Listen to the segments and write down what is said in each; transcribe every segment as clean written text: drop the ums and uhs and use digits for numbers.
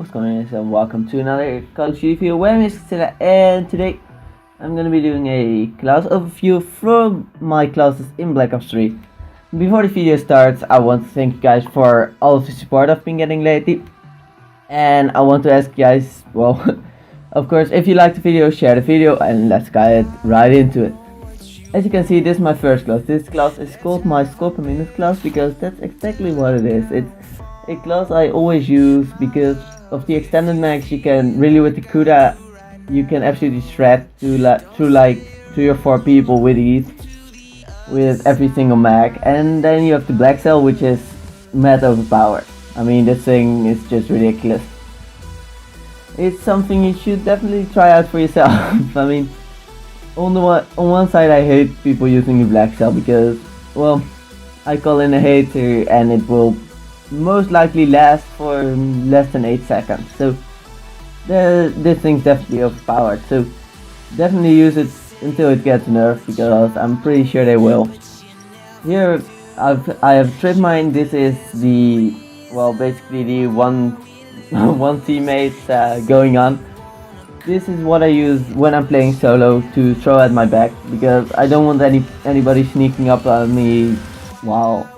what's going on, and welcome to another Call of Duty video where I'm Codzilla, and today I'm gonna be doing a class overview from my classes in Black Ops 3. Before the video starts, I want to thank you guys for all of the support I've been getting lately, and I want to ask you guys, well, of course, if you like the video, share the video, and let's get right into it. As you can see, this is my first class. This class is called my Score Per Minute class because that's exactly what it is. It's a class I always use because of the extended mags. You can really, with the CUDA, you can absolutely shred through like 3 or 4 people with ease with every single mag. And then you have the Black Cell, which is mad overpowered. I mean, this thing is just ridiculous. It's something you should definitely try out for yourself. I mean, on one side I hate people using the Black Cell because, well, I call in a hater and it will most likely last for less than 8 seconds. So this thing's definitely overpowered. So definitely use it until it gets nerfed because I'm pretty sure they will. Here I have Trip Mine. This is the, well, basically the one teammate going on. This is what I use when I'm playing solo to throw at my back because I don't want anybody sneaking up on me while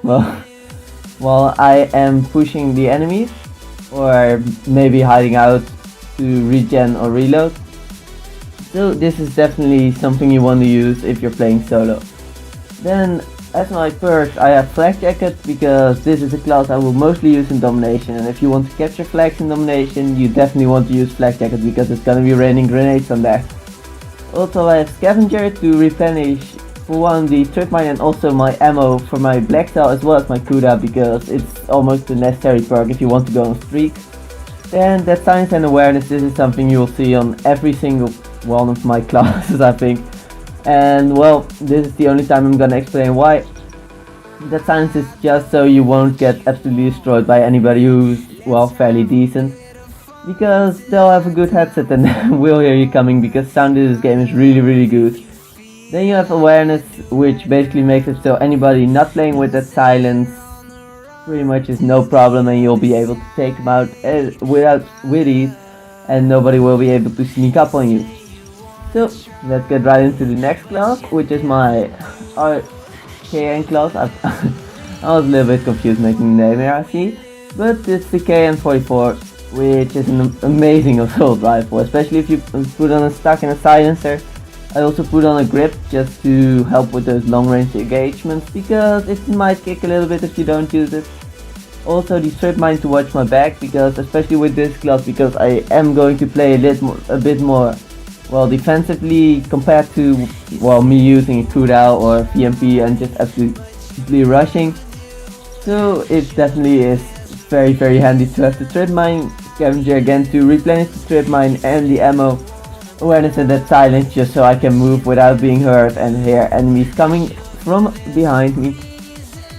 I am pushing the enemies, or maybe hiding out to regen or reload. So this is definitely something you want to use if you're playing solo. Then as my perk I have Flag Jacket because this is a class I will mostly use in Domination, and if you want to capture flags in Domination you definitely want to use Flag Jacket because it's gonna be raining grenades on there. Also I have Scavenger to replenish for one the Trip Mine and also my ammo for my Black Cell as well as my CUDA because it's almost a necessary perk if you want to go on streak. Then that Science and Awareness, this is something you will see on every single one of my classes I think. And well, this is the only time I'm gonna explain why. That Science is just so you won't get absolutely destroyed by anybody who's, well, fairly decent. Because they'll have a good headset and will hear you coming because sound in this game is really good. Then you have Awareness, which basically makes it so anybody not playing with that silence pretty much is no problem and you'll be able to take them out with ease and nobody will be able to sneak up on you. So let's get right into the next class, which is my KN class. I was a little bit confused making the name here, I see. But it's the KN44, which is an amazing assault rifle, especially if you put on a stock and a silencer. I also put on a grip just to help with those long range engagements because it might kick a little bit if you don't use it. Also the Trip Mine to watch my back because, especially with this class, because I am going to play a bit more, well, defensively compared to, well, me using a CUDA or VMP and just absolutely rushing. So it definitely is very handy to have the Trip Mine, Scavenger again to replenish the Trip Mine and the ammo, Awareness and that silence just so I can move without being hurt and hear enemies coming from behind me.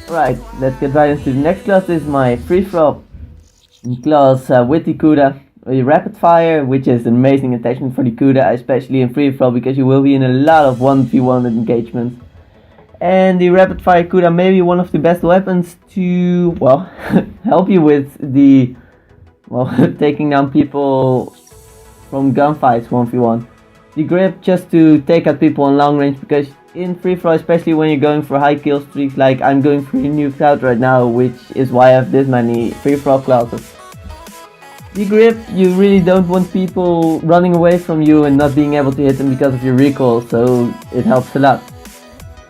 Right, let's get right into the next class. This is my free-for-all class with the CUDA. A Rapid Fire, which is an amazing attachment for the CUDA, especially in free-for-all because you will be in a lot of 1v1 engagements. And the Rapid Fire CUDA may be one of the best weapons to, well, help you with the, well, taking down people from gunfights 1v1. The grip just to take out people on long range because in free-for-all, especially when you're going for high kill streaks, like I'm going 3 nukes out right now, which is why I have this many free-for-all classes. The grip, you really don't want people running away from you and not being able to hit them because of your recoil, so it helps a lot.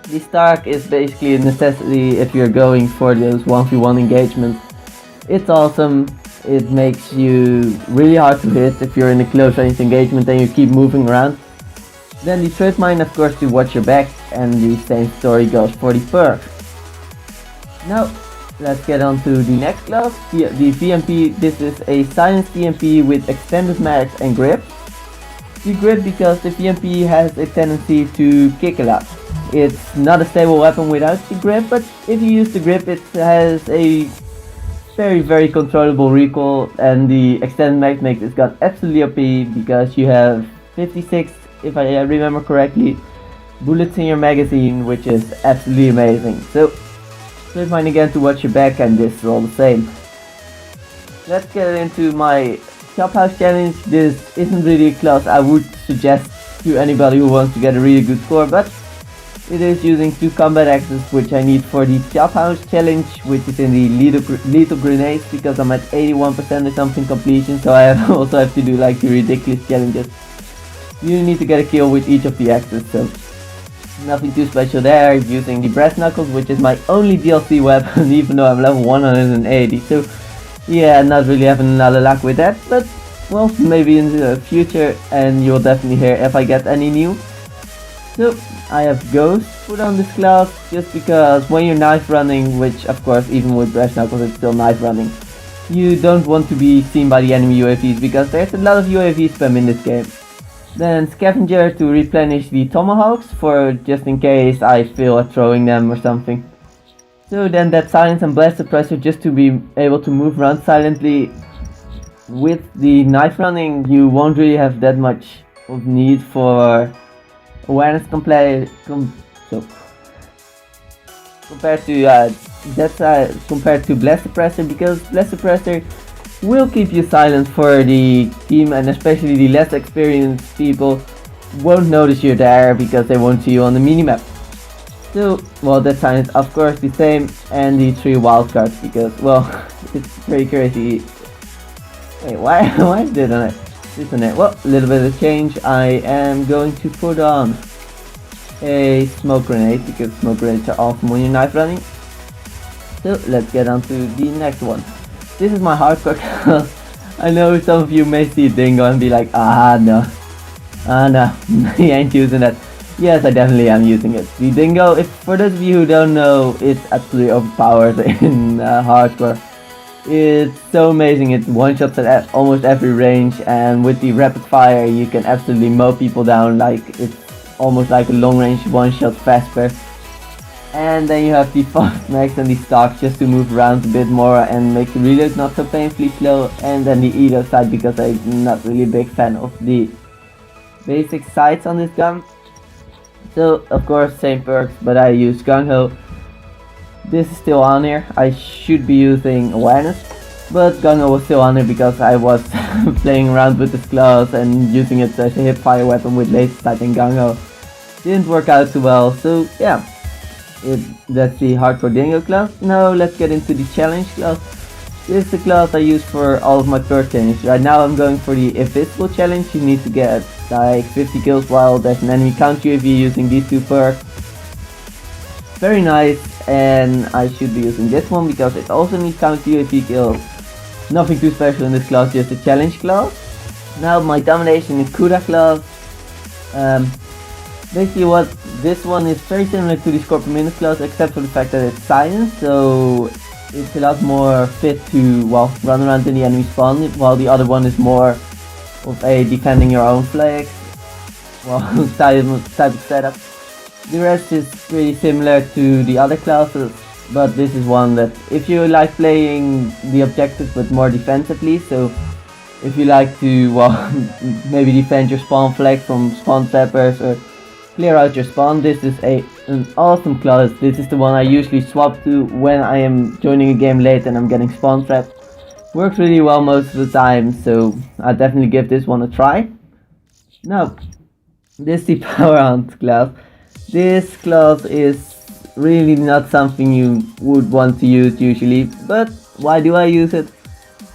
The Stark is basically a necessity if you're going for those 1v1 engagements. It's awesome. It makes you really hard to hit if you're in a close range engagement and you keep moving around. Then the Trip Mine, of course, to watch your back, and the same story goes for the perk. Now let's get on to the next class, the VMP. This is a silenced VMP with extended mags and grip. The grip because the VMP has a tendency to kick a lot. It's not a stable weapon without the grip, but if you use the grip it has a very controllable recoil, and the extended mag makes this gun absolutely OP because you have 56, if I remember correctly, bullets in your magazine, which is absolutely amazing. So Trip Mine again to watch your back, and this is all the same. Let's get into my Chop House Challenge, this isn't really a class I would suggest to anybody who wants to get a really good score, but it is using 2 combat axes which I need for the Chop House Challenge, which is in the lethal grenades, because I'm at 81% or something completion, so I also have to do like the ridiculous challenges. You need to get a kill with each of the axes, so nothing too special there. Using the brass knuckles, which is my only DLC weapon, even though I'm level 180, so yeah, not really having a lot of luck with that, but well, maybe in the future, and you'll definitely hear if I get any new. So I have Ghost put on this class just because when you're knife running, which of course even with brass knuckles it's still knife running, you don't want to be seen by the enemy UAVs because there's a lot of UAV spam in this game. Then Scavenger to replenish the tomahawks for just in case I fail at throwing them or something. So then that silence and blast suppressor just to be able to move around silently. With the knife running you won't really have that much of need for awareness compared to compared to blast suppressor, because blast suppressor will keep you silent for the team, and especially the less experienced people won't notice you're there because they won't see you on the minimap. So well, that silence of course the same, and the 3 wildcards because well it's very crazy. Wait, why didn't I? Isn't it? Well, a little bit of change. I am going to put on a smoke grenade because smoke grenades are awesome when you're knife running. So let's get on to the next one. This is my hardcore class. I know some of you may see Dingo and be like, no, he ain't using that. Yes, I definitely am using it. The Dingo, for those of you who don't know, it's absolutely overpowered in hardcore. It's so amazing, it one-shots at almost every range, and with the rapid fire you can absolutely mow people down, like it's almost like a long range one-shot faster. And then you have the fast max and the stocks just to move around a bit more and make the reload not so painfully slow, and then the elo sight because I'm not really a big fan of the basic sights on this gun. So of course same perks, but I use Gung Ho. This is still on here. I should be using awareness, but Gung Ho was still on here because I was playing around with this class and using it as a hip fire weapon with laser sight and Gung Ho. Didn't work out too well, so yeah. That's the hardcore Dingo class. Now let's get into the challenge class. This is the class I use for all of my perk challenges. Right now I'm going for the invisible challenge. You need to get like 50 kills while there's an enemy counter UAV using these 2 perks. Very nice, and I should be using this one because it also needs counter UAV kills. Nothing too special in this class, just a challenge class. Now my domination and Kuda class. Basically what this one is very similar to the Scorpion Minute class, except for the fact that it's silent, so it's a lot more fit to run around in the enemy spawn, while the other one is more of a defending your own flag type of setup. The rest is pretty similar to the other classes, but this is one that if you like playing the objectives but more defensively, so if you like to maybe defend your spawn flag from spawn trappers or clear out your spawn, this is an awesome class. This is the one I usually swap to when I am joining a game late and I'm getting spawn trapped. Works really well most of the time, so I definitely give this one a try. Now, this is the Power Hunt class. This class is really not something you would want to use usually, but why do I use it?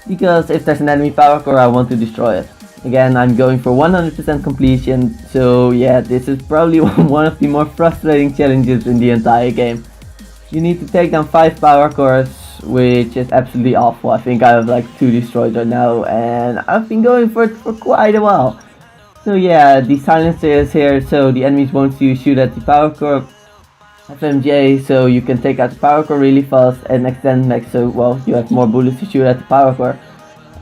Because if there's an enemy power core, I want to destroy it. Again, I'm going for 100% completion, so yeah, this is probably one of the more frustrating challenges in the entire game. You need to take down 5 power cores, which is absolutely awful. I think I have like 2 destroyed right now, and I've been going for it for quite a while. So yeah, the silencer is here, so the enemies won't see you shoot at the power core. FMJ, so you can take out the power core really fast, and extend max, so you have more bullets to shoot at the power core.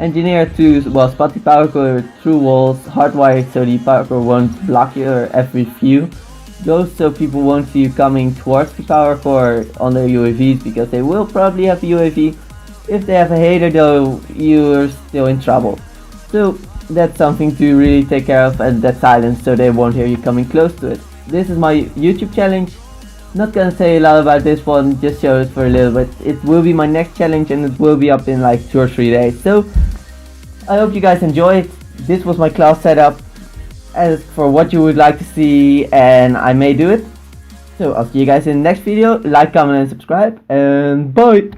Engineer to spot the power core through walls, hardwired so the power core won't block your every view. Ghost, so people won't see you coming towards the power core on their UAVs because they will probably have a UAV. If they have a hater though, you're still in trouble. So that's something to really take care of, and that silence so they won't hear you coming close to it. This is my YouTube challenge. Not gonna say a lot about this one, just show it for a little bit. It will be my next challenge and it will be up in like 2 or 3 days. So I hope you guys enjoyed. This was my class setup. Ask for what you would like to see and I may do it. So I'll see you guys in the next video. Like, comment and subscribe, and bye!